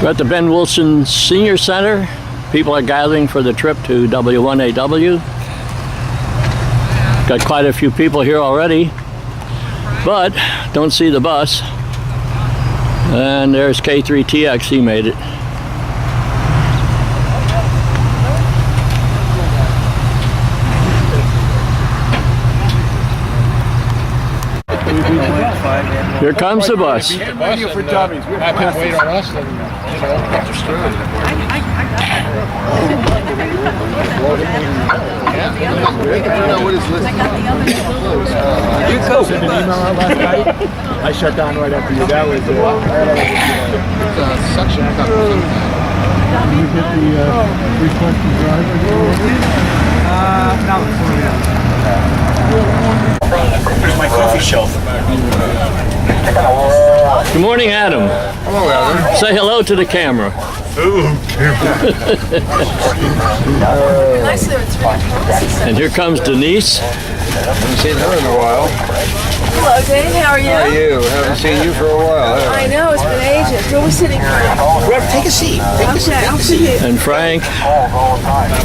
We're at the Ben Wilson Senior Center. People are gathering for the trip to W1AW. Got quite a few people here already, but don't see the bus. And there's K3TX, he made it. Here comes the bus. Radio for dummies. We have to wait on us. I shut down right after you. That was suction cup. You get the requested driver? Where's my coffee shelf? Good morning, Adam. Hello, Adam. Say hello to the camera. And here comes Denise. Haven't seen her in a while. Hello, Dave. How are you? How are you? Haven't seen you for a while. I know, it's been ages. Where are we sitting? Take a seat. Okay, I'll sit here. And Frank.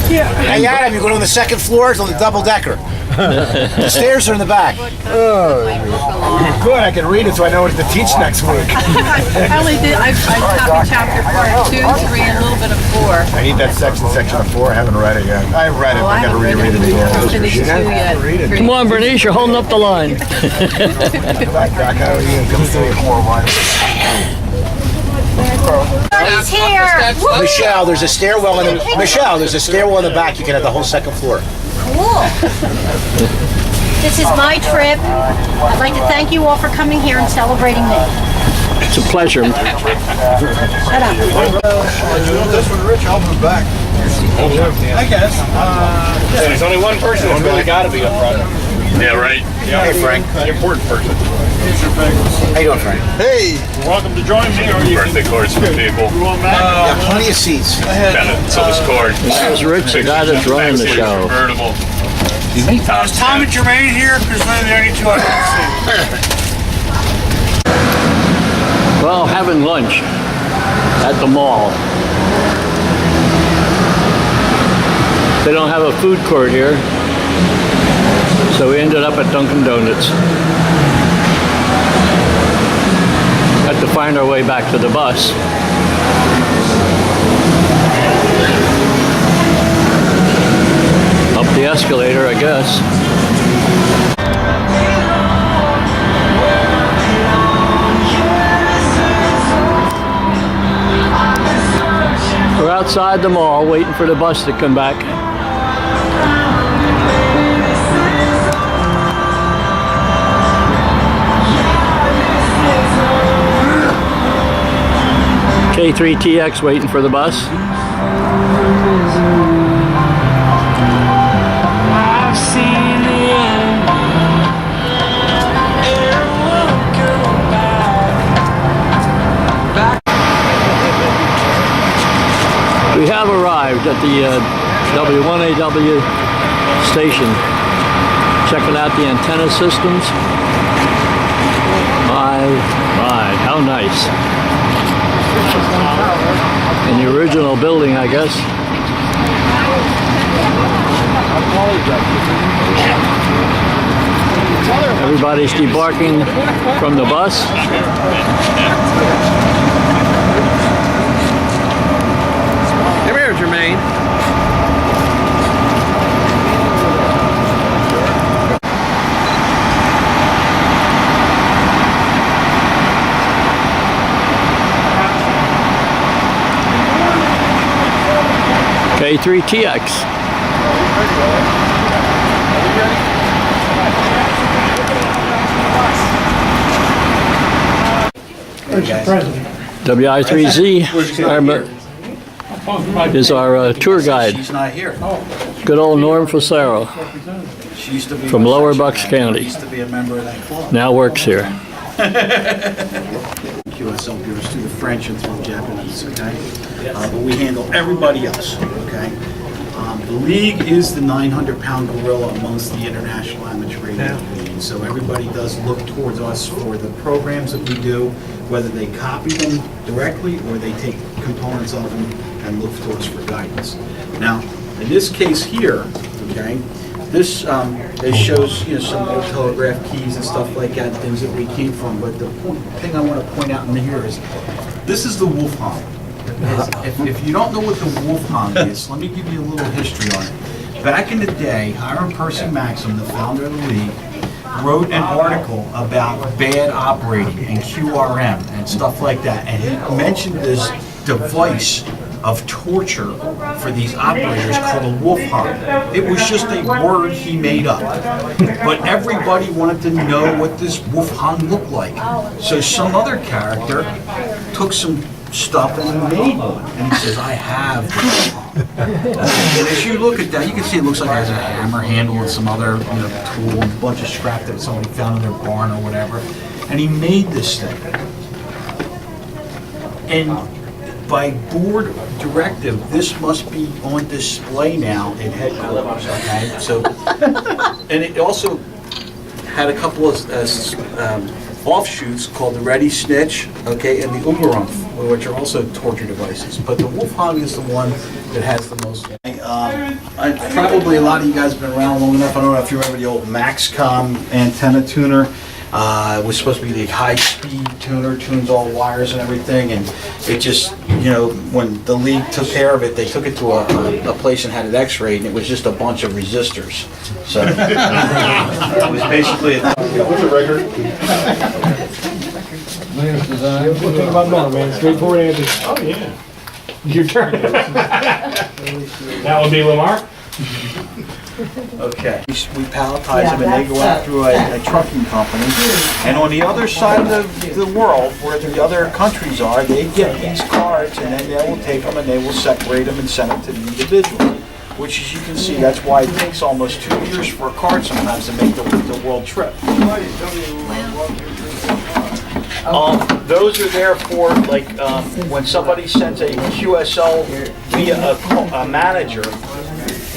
Here. Hey, Adam, you're going on the second floor? It's on the double decker. The stairs are in the back. Good, I can read it so I know what to teach next week. I only did, I copied chapter 2, 3, and a little bit of 4. I need that section of 4. I haven't read it yet. I read it, but I got to reread it again. I haven't finished 2 yet. Come on, Bernice, you're holding up the line. Back out of here. Come see it. He's here. Michelle, there's a stairwell in the back. You can have the whole second floor. Cool. This is my trip. I'd like to thank you all for coming here and celebrating me. It's a pleasure. Shut up. This one, Rich, I'll move back. I guess. There's only one person that's really got to be up front. Yeah, right. Yeah, Hey, Frank. The important person. How you doing, Frank? Hey. Welcome to join me. Birthday cards for people. Yeah, plenty of seats. So this card. There's Rich, the guy that's running the show. Convertible. Is Tom and Jermaine here? Because they're only 200 seats. Well, having lunch at the mall. They don't have a food court here, so we ended up at Dunkin' Donuts. Had to find our way back to the bus. Up the escalator, I guess. We're outside the mall waiting for the bus to come back. K3TX waiting for the bus. I've seen the end. Everyone go back. We have arrived at the W1AW station, checking out the antenna systems. My, how nice. In the original building, I guess. Everybody's debarking from the bus. Come here, Jermaine. K3TX. WI3Z is our tour guide. She's not here. Good old Norm Facero She used to be from Lower Bucks County. used to be a member of that club. Now works here. QSL bureaus through the French and through the Japanese, okay? But we handle everybody else, okay? The league is the 900-pound gorilla amongst the international amateur radio union. So everybody does look towards us for the programs that we do, whether they copy them directly or they take components of them and look to us for guidance. Now, in this case here, okay, this shows, you know, some old telegraph keys and stuff like that, things that we came from. But the thing I want to point out in here is, this is the wolf hong. If you don't know what the wolf hong is, let me give you a little history on it. Back in the day, Hiram Percy Maxim, the founder of the league, wrote an article about bad operating and QRM and stuff like that, and he mentioned this device of torture for these operators called a wolf hong. It was just a word he made up, but everybody wanted to know what this wolf hong looked like. So some other character took some stuff and made one, and he says, "I have the wolf hong." And as you look at that, you can see it looks like it has a hammer handle and some other, you know, tool, and a bunch of scrap that somebody found in their barn or whatever. And he made this thing. And by board directive, this must be on display now in headquarters, okay? So, and it also had a couple of offshoots called the Ready Snitch, okay, and the Uberumpf, which are also torture devices. But the wolf hong is the one that has the most. Probably a lot of you guys have been around long enough. I don't know if you remember the old Maxcom antenna tuner. It was supposed to be the high-speed tuner, tunes all wires and everything, and it just, you know, when the league took care of it, they took it to a place and had it x-rayed, and it was just a bunch of resistors. So it was basically a... What's the record? One thing about Miller, man, straightforward answer. Oh, yeah. Your turn. That would be Lamar. Okay. We palletize them and they go out through a trucking company. And on the other side of the world, where the other countries are, they get these cards and then they will take them and they will separate them and send them to the individual. Which, as you can see, that's why it takes almost 2 years for a card sometimes to make the world trip. Those are there for, like, when somebody sends a QSL via a manager.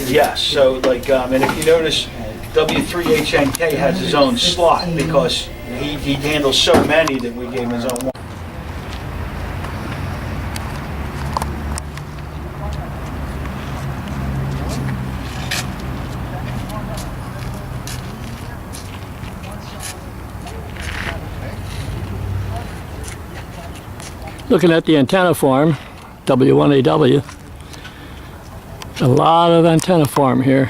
Yes, so like, and if you notice, W3HNK has his own slot because he handles so many that we gave him his own one. Looking at the antenna form, W1AW, a lot of antenna form here.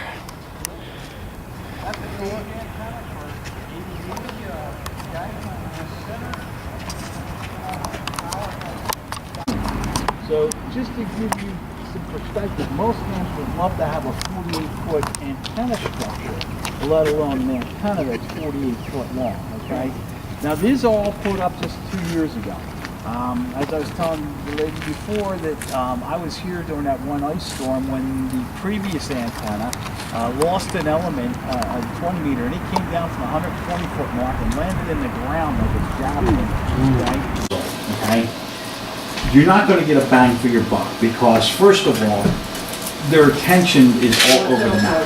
So just to give you some perspective, most fans would love to have a 48-foot antenna structure, let alone an antenna that's 48 foot long, okay? Now these are all put up just 2 years ago. As I was telling the lady before, that I was here during that one ice storm when the previous antenna lost an element, a 20 meter, and it came down from the 120 foot mark and landed in the ground like a javelin. Okay? You're not going to get a bang for your buck because, first of all, their attention is all over the map.